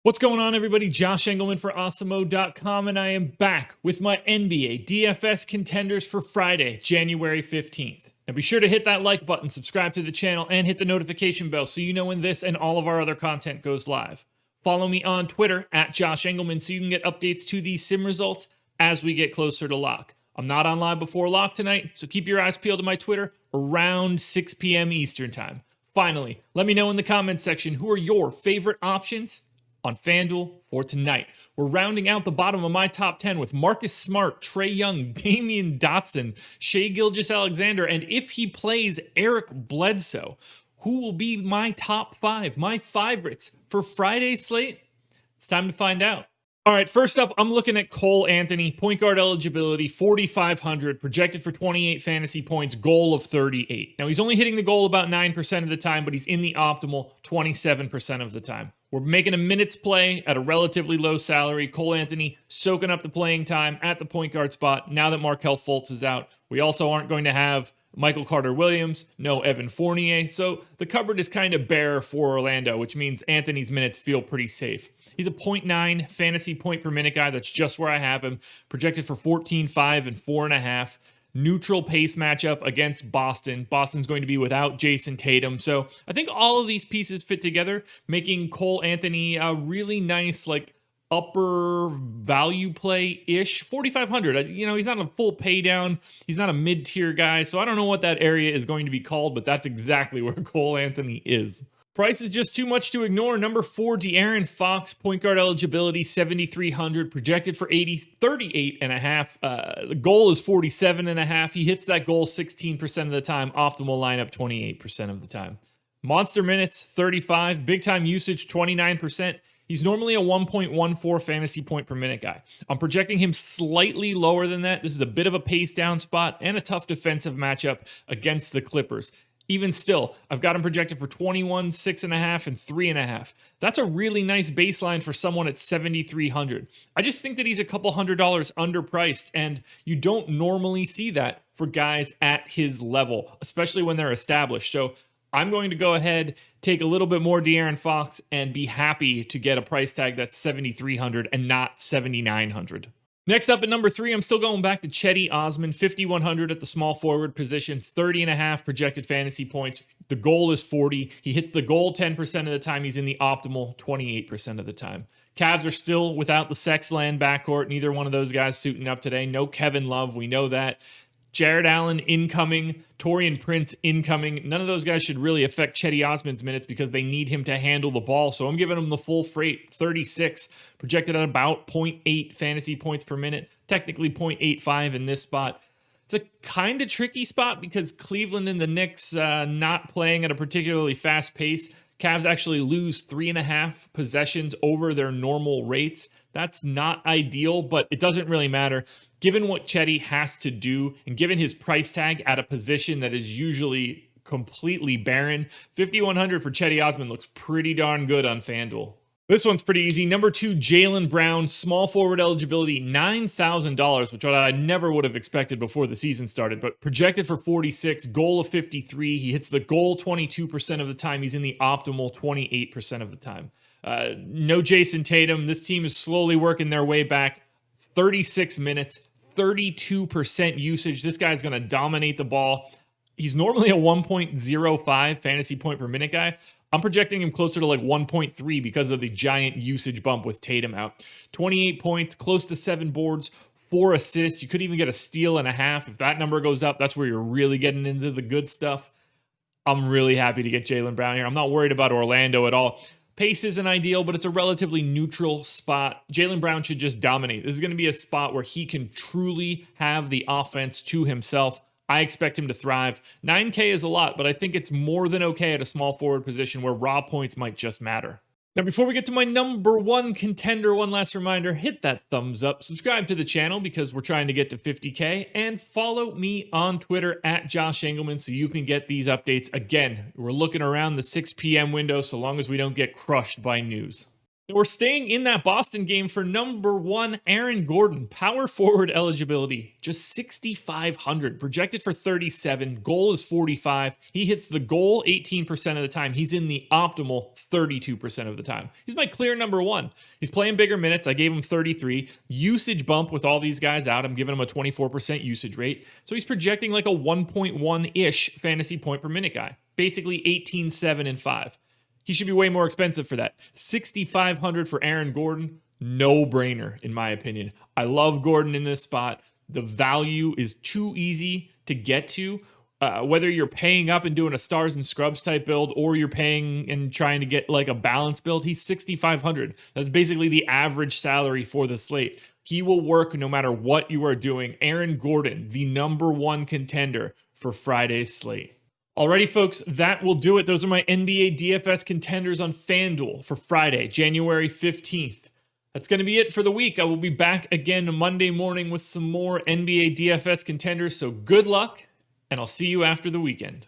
What's going on, everybody? Josh Engleman for Awesemo.com, and I am back with my NBA DFS contenders for Friday, January 15th. Now be sure to hit that like button, subscribe to the channel, and hit the notification bell so you know when this and all of our other content goes live. Follow me on Twitter at Josh Engleman so you can get updates to these sim results as we get closer to lock. I'm not on live before lock tonight, so keep your eyes peeled to my Twitter around 6 p.m. Eastern time. Finally, let me know in the comments section who are your favorite options on FanDuel for tonight. We're rounding out the bottom of my top 10 with Marcus Smart, Trae Young, Damian Dotson, Shai Gilgeous-Alexander, and if he plays, Eric Bledsoe. Who will be my top five, my favorites for Friday's slate? It's time to find out. All right, first up, I'm looking at Cole Anthony, point guard eligibility, 4,500, projected for 28 fantasy points, goal of 38. Now, he's only hitting the goal about 9% of the time, but he's in the optimal 27% of the time. We're making a minutes play at a relatively low salary. Cole Anthony soaking up the playing time at the point guard spot now that Markelle Fultz is out. We also aren't going to have Michael Carter-Williams, no Evan Fournier, so the cupboard is kind of bare for Orlando, which means Anthony's minutes feel pretty safe. He's a 0.9 fantasy point per minute guy. That's just where I have him. Projected for 14.5 and 4.5. Neutral pace matchup against Boston. Boston's going to be without Jason Tatum. So I think all of these pieces fit together, making Cole Anthony a really nice, upper value play-ish. 4,500. He's not a full pay down. He's not a mid-tier guy. So I don't know what that area is going to be called, but that's exactly where Cole Anthony is. Price is just too much to ignore. Number 4, De'Aaron Fox, point guard eligibility, 7,300, projected for 38.5. The goal is 47.5. He hits that goal 16% of the time. Optimal lineup, 28% of the time. Monster minutes, 35. Big time usage, 29%. He's normally a 1.14 fantasy point per minute guy. I'm projecting him slightly lower than that. This is a bit of a pace down spot and a tough defensive matchup against the Clippers. Even still, I've got him projected for 21, 6.5, and 3.5. That's a really nice baseline for someone at 7,300. I just think that he's a couple $100 underpriced, and you don't normally see that for guys at his level, especially when they're established. So I'm going to go ahead, take a little bit more De'Aaron Fox, and be happy to get a price tag that's 7,300 and not 7,900. Next up at number 3, I'm still going back to CEDI Osman, 5,100 at the small forward position, 30.5 projected fantasy points. The goal is 40. He hits the goal 10% of the time. He's in the optimal 28% of the time. Cavs are still without the Sexland backcourt. Neither one of those guys suiting up today. No Kevin Love. We know that. Jared Allen incoming, Taurean Prince incoming. None of those guys should really affect Cedi Osman's minutes because they need him to handle the ball. So I'm giving him the full freight, 36, projected at about 0.8 fantasy points per minute, technically 0.85 in this spot. It's a kind of tricky spot because Cleveland and the Knicks not playing at a particularly fast pace. Cavs actually lose 3.5 possessions over their normal rates. That's not ideal, but it doesn't really matter. Given what Cedi has to do and given his price tag at a position that is usually completely barren, 5,100 for Cedi Osman looks pretty darn good on FanDuel. This one's pretty easy. Number 2, Jaylen Brown, small forward eligibility, $9,000, which I never would have expected before the season started, but projected for 46, goal of 53. He hits the goal 22% of the time. He's in the optimal 28% of the time. No Jason Tatum. This team is slowly working their way back. 36 minutes, 32% usage. This guy's going to dominate the ball. He's normally a 1.05 fantasy point per minute guy. I'm projecting him closer to 1.3 because of the giant usage bump with Tatum out. 28 points, close to 7 boards, 4 assists. You could even get a steal and a half. If that number goes up, that's where you're really getting into the good stuff. I'm really happy to get Jaylen Brown here. I'm not worried about Orlando at all. Pace isn't ideal, but it's a relatively neutral spot. Jaylen Brown should just dominate. This is going to be a spot where he can truly have the offense to himself. I expect him to thrive. 9K is a lot, but I think it's more than okay at a small forward position where raw points might just matter. Now, before we get to my number 1 contender, one last reminder, hit that thumbs up, subscribe to the channel because we're trying to get to 50K, and follow me on Twitter at Josh Engleman so you can get these updates. Again, we're looking around the 6 p.m. window so long as we don't get crushed by news. We're staying in that Boston game for number 1, Aaron Gordon. Power forward eligibility, just 6,500. Projected for 37. Goal is 45. He hits the goal 18% of the time. He's in the optimal 32% of the time. He's my clear number 1. He's playing bigger minutes. I gave him 33. Usage bump with all these guys out. I'm giving him a 24% usage rate. So he's projecting like a 1.1-ish fantasy point per minute guy. Basically 18, 7, and 5. He should be way more expensive for that. 6,500 for Aaron Gordon, no brainer in my opinion. I love Gordon in this spot. The value is too easy to get to. Whether you're paying up and doing a stars and scrubs type build, or you're paying and trying to get like a balanced build, he's 6,500. That's basically the average salary for the slate. He will work no matter what you are doing. Aaron Gordon, the number 1 contender for Friday's slate. Alrighty, folks, that will do it. Those are my NBA DFS contenders on FanDuel for Friday, January 15th. That's going to be it for the week. I will be back again Monday morning with some more NBA DFS contenders, so good luck, and I'll see you after the weekend.